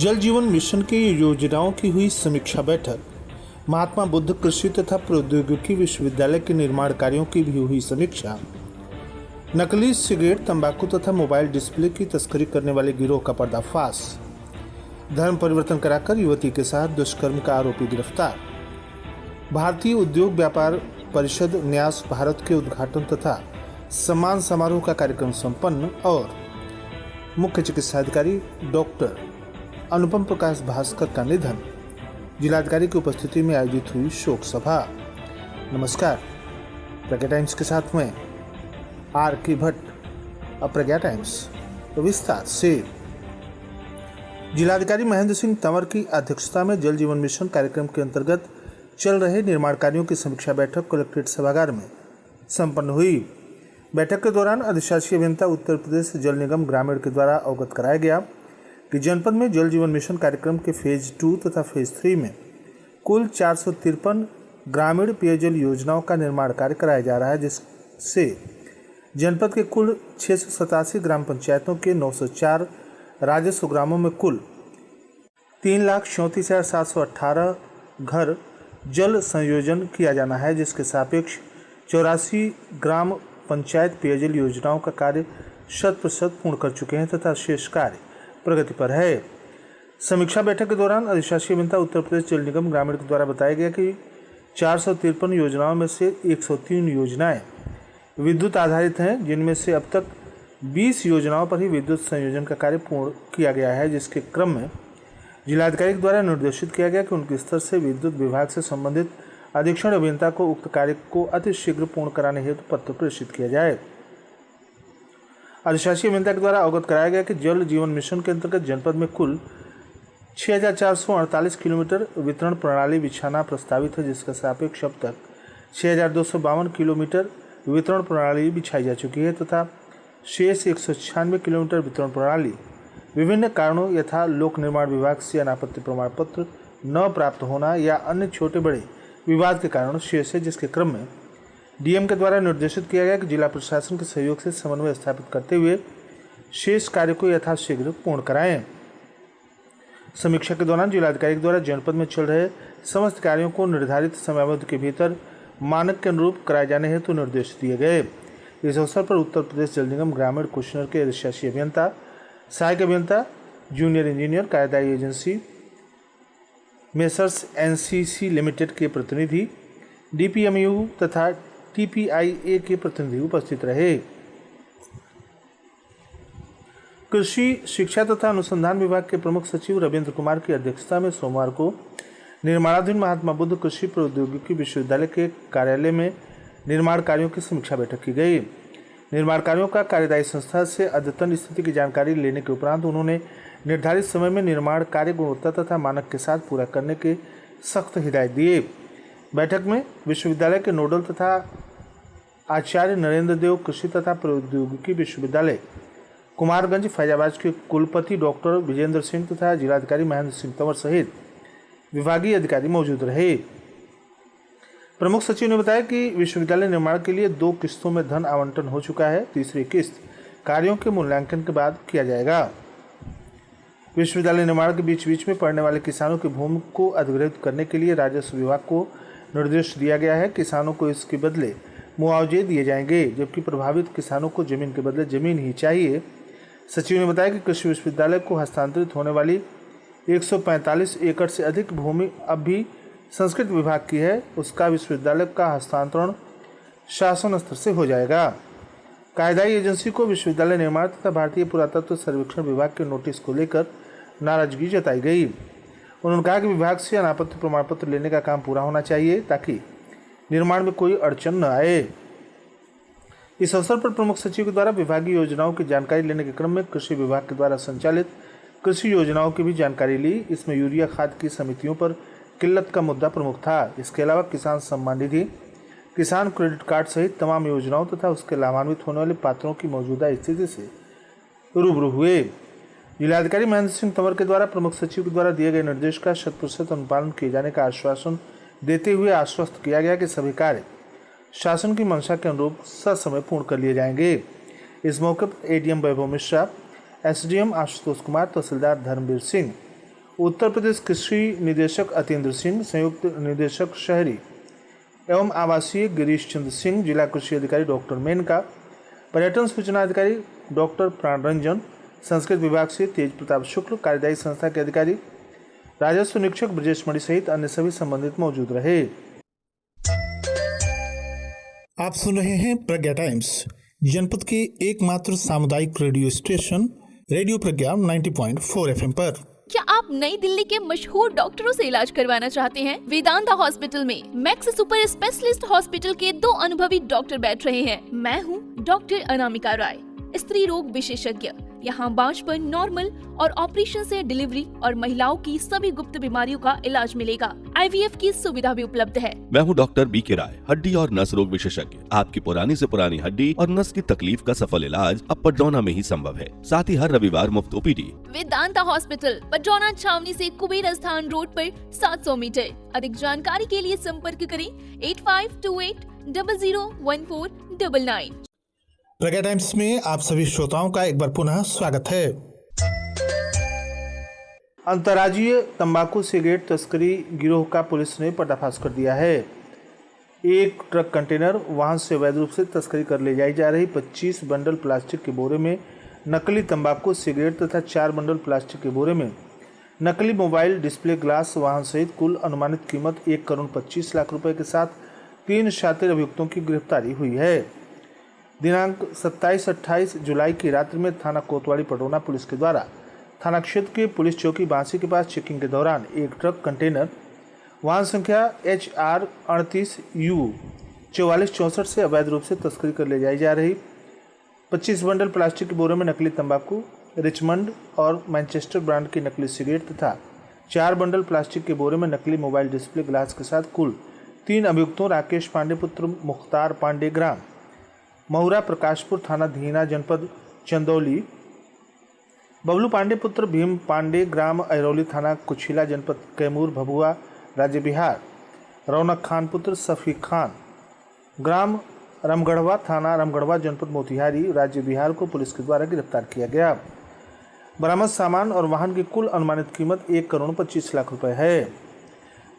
जल जीवन मिशन की योजनाओं की हुई समीक्षा बैठक। महात्मा बुद्ध कृषि तथा प्रौद्योगिकी विश्वविद्यालय के निर्माण कार्यों की भी हुई समीक्षा। नकली सिगरेट, तंबाकू तथा मोबाइल डिस्प्ले की तस्करी करने वाले गिरोह का पर्दाफाश। धर्म परिवर्तन कराकर युवती के साथ दुष्कर्म का आरोपी गिरफ्तार। भारतीय उद्योग व्यापार परिषद न्यास भारत के उद्घाटन तथा सम्मान समारोह का कार्यक्रम संपन्न। और मुख्य चिकित्साधिकारी डॉक्टर अनुपम प्रकाश भास्कर का निधन। जिलाधिकारी की उपस्थिति में आयोजित हुई शोक सभा। नमस्कार, प्रज्ञा टाइम्स के साथ में आर के भट्ट। अब प्रज्ञा टाइम्स तो विस्तार से। जिलाधिकारी महेंद्र सिंह तंवर की अध्यक्षता में जल जीवन मिशन कार्यक्रम के अंतर्गत चल रहे निर्माण कार्यों की समीक्षा बैठक कलेक्ट्रेट सभागार में संपन्न हुई। बैठक के दौरान अधिशासी अभियंता उत्तर प्रदेश जल निगम ग्रामीण के द्वारा अवगत कराया गया कि जनपद में जल जीवन मिशन कार्यक्रम के फेज 2 तथा फेज 3 में कुल 453 ग्रामीण पेयजल योजनाओं का निर्माण कार्य कराया जा रहा है, जिससे जनपद के कुल 687 ग्राम पंचायतों के 904 राजस्व ग्रामों में कुल 3,34,718 घर जल संयोजन किया जाना है, जिसके सापेक्ष 84 ग्राम पंचायत पेयजल योजनाओं का कार्य 100% पूर्ण कर चुके हैं तथा शेष कार्य प्रगति पर है। समीक्षा बैठक के दौरान अधिशासी अभियंता उत्तर प्रदेश जल निगम ग्रामीण के द्वारा बताया गया कि 453 योजनाओं में से 103 योजनाएं विद्युत आधारित हैं, जिनमें से अब तक 20 योजनाओं पर ही विद्युत संयोजन का कार्य पूर्ण किया गया है, जिसके क्रम में जिलाधिकारी के द्वारा निर्देशित किया गया कि उनके स्तर से विद्युत विभाग से संबंधित अधीक्षण अभियंता को उक्त कार्य को अतिशीघ्र पूर्ण कराने हेतु पत्र प्रेषित किया जाए। अधिशासी अभियंता के द्वारा अवगत कराया गया कि जल जीवन मिशन के अंतर्गत जनपद में कुल 6,448 किलोमीटर वितरण प्रणाली बिछाना प्रस्तावित है, जिसका सापेक्ष अब तक 6,252 किलोमीटर वितरण प्रणाली बिछाई जा चुकी है तथा शेष 196 किलोमीटर वितरण प्रणाली विभिन्न कारणों यथा लोक निर्माण विभाग से अनापत्ति प्रमाण पत्र न प्राप्त होना या अन्य छोटे बड़े विवाद के कारण शेष है, जिसके क्रम में डीएम के द्वारा निर्देशित किया गया कि जिला प्रशासन के सहयोग से समन्वय स्थापित करते हुए शेष कार्य को यथाशीघ्र पूर्ण कराएं। समीक्षा के दौरान जिलाधिकारी के द्वारा जनपद में चल रहे समस्त कार्यों को निर्धारित समयावधि के भीतर मानक के अनुरूप कराए जाने हेतु निर्देश दिए गए। इस अवसर पर उत्तर प्रदेश जल निगम ग्रामीण कुशनर के अधिशासी अभियंता, सहायक अभियंता, जूनियर इंजीनियर, कार्यदायी एजेंसी मेसर्स एनसीसी लिमिटेड के प्रतिनिधि, डीपीएमयू तथा टीपीआईए के प्रतिनिधि उपस्थित रहे। कृषि शिक्षा तथा अनुसंधान विभाग के प्रमुख सचिव रविंद्र कुमार की अध्यक्षता में सोमवार को निर्माणाधीन महात्मा बुद्ध कृषि प्रौद्योगिकी विश्वविद्यालय के कार्यालय में निर्माण कार्यों की समीक्षा बैठक की गई। निर्माण कार्यों का कार्यदायी संस्था से अद्यतन स्थिति की जानकारी लेने के उपरांत उन्होंने निर्धारित समय में निर्माण कार्य गुणवत्ता तथा मानक के साथ पूरा करने के सख्त हिदायत दिए। बैठक में विश्वविद्यालय के नोडल तथा आचार्य नरेंद्र देव कृषि तथा प्रौद्योगिकी विश्वविद्यालय कुमारगंज फैजाबाद के कुलपति डॉक्टर विजेंद्र सिंह तथा जिलाधिकारी महेंद्र सिंह तंवर सहित विभागीय अधिकारी मौजूद रहे। प्रमुख सचिव ने बताया कि विश्वविद्यालय निर्माण के लिए 2 किस्तों में धन आवंटन हो चुका है। तीसरी किस्त कार्यों के मूल्यांकन के बाद किया जाएगा। विश्वविद्यालय निर्माण के बीच बीच में पड़ने वाले किसानों की भूमि को अधिग्रहित करने के लिए राजस्व विभाग को निर्देश दिया गया है। किसानों को इसके बदले मुआवजे दिए जाएंगे, जबकि प्रभावित किसानों को जमीन के बदले जमीन ही चाहिए। सचिव ने बताया कि कृषि विश्वविद्यालय को हस्तांतरित होने वाली 145 एकड़ से अधिक भूमि अब भी संस्कृत विभाग की है। उसका विश्वविद्यालय का हस्तांतरण शासन स्तर से हो जाएगा। कार्यदायी एजेंसी को विश्वविद्यालय निर्माण तथा भारतीय पुरातत्व सर्वेक्षण विभाग के नोटिस को लेकर नाराजगी जताई गई। उन्होंने कहा कि विभाग से अनापत्ति प्रमाण पत्र लेने का काम पूरा होना चाहिए ताकि निर्माण में कोई अड़चन न आए। इस अवसर पर प्रमुख सचिव के द्वारा विभागीय योजनाओं की जानकारी लेने के क्रम में कृषि विभाग के द्वारा संचालित कृषि योजनाओं की भी जानकारी ली। इसमें यूरिया खाद की समितियों पर किल्लत का मुद्दा प्रमुख था। इसके अलावा किसान सम्मान निधि, किसान क्रेडिट कार्ड सहित तमाम योजनाओं तथा उसके लाभान्वित होने वाले पात्रों की मौजूदा स्थिति से रूबरू हुए। जिलाधिकारी महेंद्र सिंह तंवर के द्वारा प्रमुख सचिव के द्वारा दिए गए निर्देश का 100% अनुपालन किए जाने का आश्वासन देते हुए आश्वस्त किया गया कि सभी कार्य शासन की मंशा के अनुरूप ससमय पूर्ण कर लिए जाएंगे। इस मौके पर एडीएम वैभव मिश्रा, एसडीएम आशुतोष कुमार, तहसीलदार धर्मवीर सिंह, उत्तर प्रदेश कृषि निदेशक अतेंद्र सिंह, संयुक्त निदेशक शहरी एवं आवासीय गिरीश चंद्र सिंह, जिला कृषि अधिकारी डॉक्टर मेनका, पर्यटन सूचना अधिकारी डॉक्टर प्राण रंजन, संस्कृत विभाग से तेज प्रताप शुक्ल, कार्यदायी संस्था के अधिकारी राजस्व निरीक्षक ब्रजेश मणि सहित अन्य सभी संबंधित मौजूद रहे। आप सुन रहे हैं प्रज्ञा टाइम्स, जनपद के एकमात्र सामुदायिक रेडियो स्टेशन रेडियो प्रज्ञा 90.4 FM पर। क्या आप नई दिल्ली के मशहूर डॉक्टरों से इलाज करवाना चाहते हैं? वेदांता हॉस्पिटल में मैक्स सुपर स्पेशलिस्ट हॉस्पिटल के 2 अनुभवी डॉक्टर बैठ रहे हैं। मैं हूं डॉक्टर अनामिका राय, स्त्री रोग विशेषज्ञ। यहाँ बांझपन, नॉर्मल और ऑपरेशन से डिलीवरी और महिलाओं की सभी गुप्त बीमारियों का इलाज मिलेगा। IVF की सुविधा भी उपलब्ध है। मैं हूँ डॉक्टर BK राय, हड्डी और नस रोग विशेषज्ञ। आपकी पुरानी से पुरानी हड्डी और नस की तकलीफ का सफल इलाज अब पडरौना में ही संभव है। साथ ही हर रविवार मुफ्त OPD। वेदांता हॉस्पिटल, पडरौना छावनी से कुबेर स्थान रोड पर 700 मीटर। अधिक जानकारी के लिए संपर्क करें 8528001499। प्रज्ञा टाइम्स में आप सभी श्रोताओं का एक बार पुनः स्वागत है। अंतर्राज्यीय तंबाकू सिगरेट तस्करी गिरोह का पुलिस ने पर्दाफाश कर दिया है। एक ट्रक कंटेनर वाहन से अवैध रूप से तस्करी कर ले जाई जा रही 25 बंडल प्लास्टिक के बोरे में नकली तंबाकू सिगरेट तथा 4 बंडल प्लास्टिक के बोरे में नकली मोबाइल डिस्प्ले ग्लास वाहन सहित कुल अनुमानित कीमत 1,25,00,000 रुपए के साथ 3 शातिर अभियुक्तों की गिरफ्तारी हुई है। दिनांक 27-28 जुलाई की रात्रि में थाना कोतवाली पडरौना पुलिस के द्वारा थाना क्षेत्र के पुलिस चौकी बांसी के पास चेकिंग के दौरान एक ट्रक कंटेनर वाहन संख्या HR 38U 4464 से अवैध रूप से तस्करी कर ले जाई जा रही 25 बंडल प्लास्टिक के बोरे में नकली तंबाकू, रिचमंड और मैनचेस्टर ब्रांड की नकली सिगरेट तथा 4 बंडल प्लास्टिक के बोरे में नकली मोबाइल डिस्प्ले ग्लास के साथ कुल 3 अभियुक्तों राकेश पांडे पुत्र मुख्तार पांडे ग्राम महुरा प्रकाशपुर थाना धीना जनपद चंदौली, बबलू पांडे पुत्र भीम पांडे ग्राम अहरौली थाना कुछिला जनपद कैमूर भभुआ राज्य बिहार, रौनक खान पुत्र सफ़ी खान ग्राम रामगढ़वा थाना रामगढ़वा जनपद मोतिहारी राज्य बिहार को पुलिस के द्वारा गिरफ्तार किया गया। बरामद सामान और वाहन की कुल अनुमानित कीमत 1,25,00,000 रुपए है।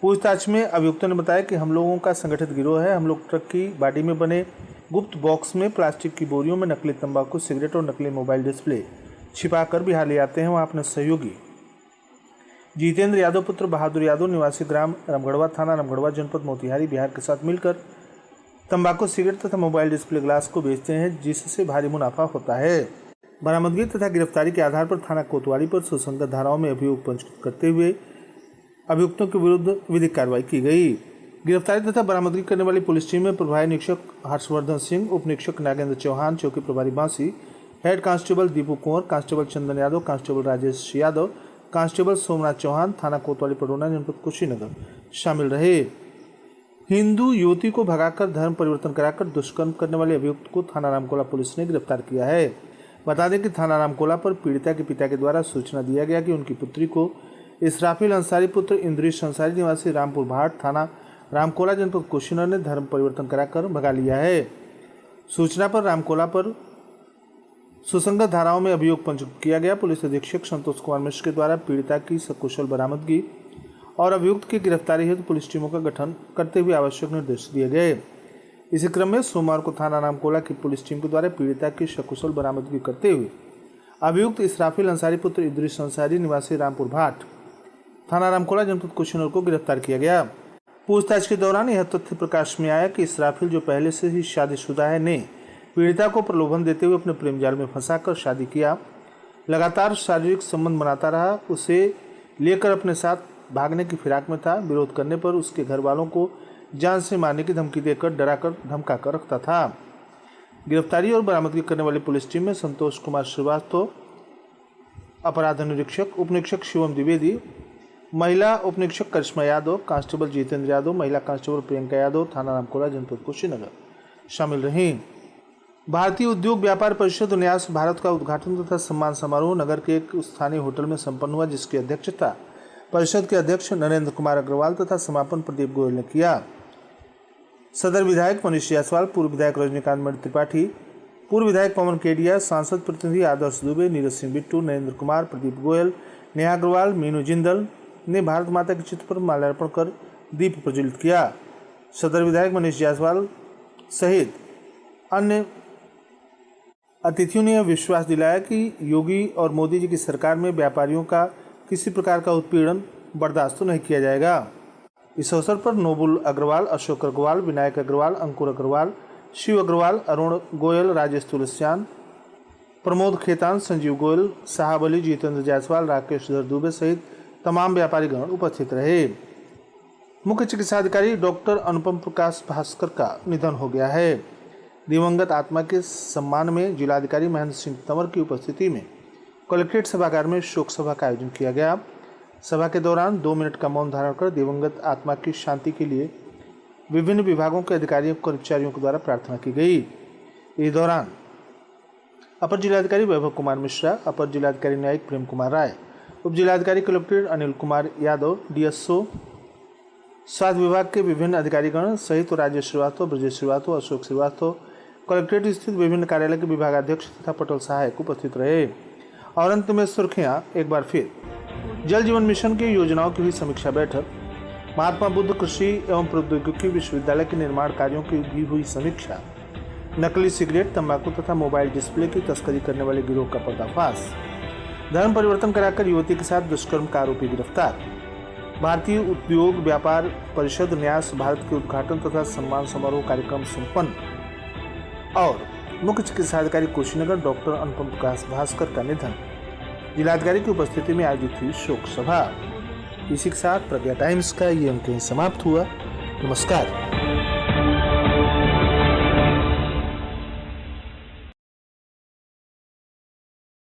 पूछताछ में अभियुक्तों ने बताया कि हम लोगों का संगठित गिरोह है। हम लोग ट्रक की बॉडी में बने गुप्त बॉक्स में प्लास्टिक की बोरियों में नकली तंबाकू सिगरेट और नकली मोबाइल डिस्प्ले छिपाकर बिहार ले आते हैं। वहाँ अपने सहयोगी जितेंद्र यादव पुत्र बहादुर यादव निवासी ग्राम रामगढ़वा थाना रामगढ़वा जनपद मोतिहारी बिहार के साथ मिलकर तंबाकू सिगरेट तथा मोबाइल डिस्प्ले ग्लास को बेचते हैं, जिससे भारी मुनाफा होता है। बरामदगी तथा गिरफ्तारी के आधार पर थाना कोतवाली पर सुसंगत धाराओं में अभियोग पंजीकृत करते हुए अभियुक्तों के विरुद्ध विधिक कार्रवाई की गई। गिरफ्तारी तथा बरामदगी करने वाली पुलिस टीम में प्रभारी निरीक्षक हर्षवर्धन सिंह, उप निरीक्षक नागेंद्र चौहान, चौकी प्रभारी बांसी, हेड कांस्टेबल दीपू कुंवर, constable Chandan Yadav, constable Rajesh Yadav, constable Somnath Chauhan, थाना कोतवाली पडरौना जनपद कुशीनगर शामिल रहे। हिंदू युवती को भगाकर धर्म परिवर्तन कराकर दुष्कर्म करने वाले अभियुक्त को थाना रामकोला पुलिस ने गिरफ्तार किया है। बता दें कि थाना रामकोला पर पीड़िता के पिता के द्वारा सूचना दिया गया कि उनकी पुत्री को इसराफिल अंसारी पुत्र इंद्रिश अंसारी निवासी रामपुर भाट थाना रामकोला जनपद कुशीनगर ने धर्म परिवर्तन कराकर भगा लिया है। सूचना पर रामकोला पर सुसंगत धाराओं में अभियोग पंजीकृत किया गया। पुलिस अधीक्षक संतोष कुमार मिश्र के द्वारा पीड़िता की सकुशल बरामदगी और अभियुक्त की गिरफ्तारी हेतु पुलिस टीमों का गठन करते हुए आवश्यक निर्देश दिए गए। इसी क्रम में सोमवार को थाना रामकोला की पुलिस टीम के द्वारा पीड़िता की सकुशल बरामदगी करते हुए अभियुक्त इसराफिल अंसारी पुत्र इद्रिस अंसारी निवासी रामपुर भाट थाना रामकोला जनपद कुशीनगर को गिरफ्तार किया गया। पूछताछ के दौरान यह तथ्य प्रकाश में आया कि इसराफिल, जो पहले से ही शादीशुदा है, ने पीड़िता को प्रलोभन देते हुए अपने प्रेम जाल में फंसाकर शादी किया। लगातार शारीरिक संबंध बनाता रहा, उसे लेकर अपने साथ भागने की फिराक में था। विरोध करने पर उसके घर वालों को जान से मारने की धमकी देकर डराकर धमकाकर रखता था। गिरफ्तारी और बरामदगी करने वाली पुलिस टीम में संतोष कुमार श्रीवास्तव अपराध निरीक्षक, उप निरीक्षक शिवम द्विवेदी, महिला उप निरीक्षक करिश्मा यादव, कांस्टेबल जितेंद्र यादव, महिला कांस्टेबल प्रियंका यादव, थाना रामकोला जनपद कुशीनगर शामिल रहीं। भारतीय उद्योग व्यापार परिषद न्यास भारत का उद्घाटन तथा सम्मान समारोह नगर के एक स्थानीय होटल में संपन्न हुआ, जिसकी अध्यक्षता परिषद के अध्यक्ष नरेंद्र कुमार अग्रवाल तथा समापन प्रदीप गोयल ने किया। सदर विधायक मनीष जायसवाल, पूर्व विधायक रजनीकांत मणि त्रिपाठी, पूर्व विधायक पवन केडिया, सांसद प्रतिनिधि आदर्श दुबे, नीरज सिंह बिट्टू, नरेंद्र कुमार, प्रदीप गोयल, नेहा अग्रवाल, मीनू जिंदल ने भारत माता के चित्र पर माल्यार्पण कर दीप प्रज्वलित किया। सदर विधायक मनीष जायसवाल सहित अन्य अतिथियों ने विश्वास दिलाया कि योगी और मोदी जी की सरकार में व्यापारियों का किसी प्रकार का उत्पीड़न बर्दाश्त नहीं किया जाएगा। इस अवसर पर नोबुल अग्रवाल, अशोक अग्रवाल, विनायक अग्रवाल, अंकुर अग्रवाल, शिव अग्रवाल, अरुण गोयल, राजेश तुलसियान, प्रमोद खेतान, संजीव गोयल, साहब अली, जितेंद्र जायसवाल, राकेश दुबे सहित तमाम व्यापारीगण उपस्थित रहे। मुख्य चिकित्साधिकारी डॉक्टर अनुपम प्रकाश भास्कर का निधन हो गया है। दिवंगत आत्मा के सम्मान में जिलाधिकारी महेंद्र सिंह तंवर की उपस्थिति में कलेक्ट्रेट सभागार में शोक सभा का आयोजन किया गया। सभा के दौरान 2 मिनट का मौन धारण कर दिवंगत आत्मा की शांति के लिए विभिन्न विभागों के अधिकारियों कर्मचारियों के द्वारा प्रार्थना की गई। इस दौरान अपर जिलाधिकारी वैभव कुमार मिश्रा, अपर जिलाधिकारी न्यायिक प्रेम कुमार राय, उप जिलाधिकारी कलेक्टर अनिल कुमार यादव, डीएसओ स्वास्थ्य विभाग के विभिन्न अधिकारीगण सहित राजेश श्रीवास्तव, ब्रजेश श्रीवास्तव, अशोक श्रीवास्तव, कलेक्ट्रेट स्थित विभिन्न कार्यालय के विभागाध्यक्ष तथा पटल सहायक उपस्थित रहे। और अंत में सुर्खियां एक बार फिर। जल जीवन मिशन की योजनाओं की हुई समीक्षा बैठक। महात्मा बुद्ध कृषि एवं प्रौद्योगिकी विश्वविद्यालय के निर्माण कार्यों की भी हुई समीक्षा। नकली सिगरेट, तंबाकू तथा मोबाइल डिस्प्ले की तस्करी करने वाले गिरोह का पर्दाफाश। धर्म परिवर्तन कराकर युवती के साथ दुष्कर्म का आरोपी गिरफ्तार। भारतीय उद्योग व्यापार परिषद न्यास भारत के उद्घाटन तथा सम्मान समारोह कार्यक्रम संपन्न। और मुख्य चिकित्साधिकारी कुशीनगर डॉक्टर अनुपम प्रकाश भास्कर का निधन। जिलाधिकारी की उपस्थिति में आयोजित हुई शोक सभा। इसी के साथ प्रज्ञा टाइम्स का ये अंक समाप्त हुआ। नमस्कार।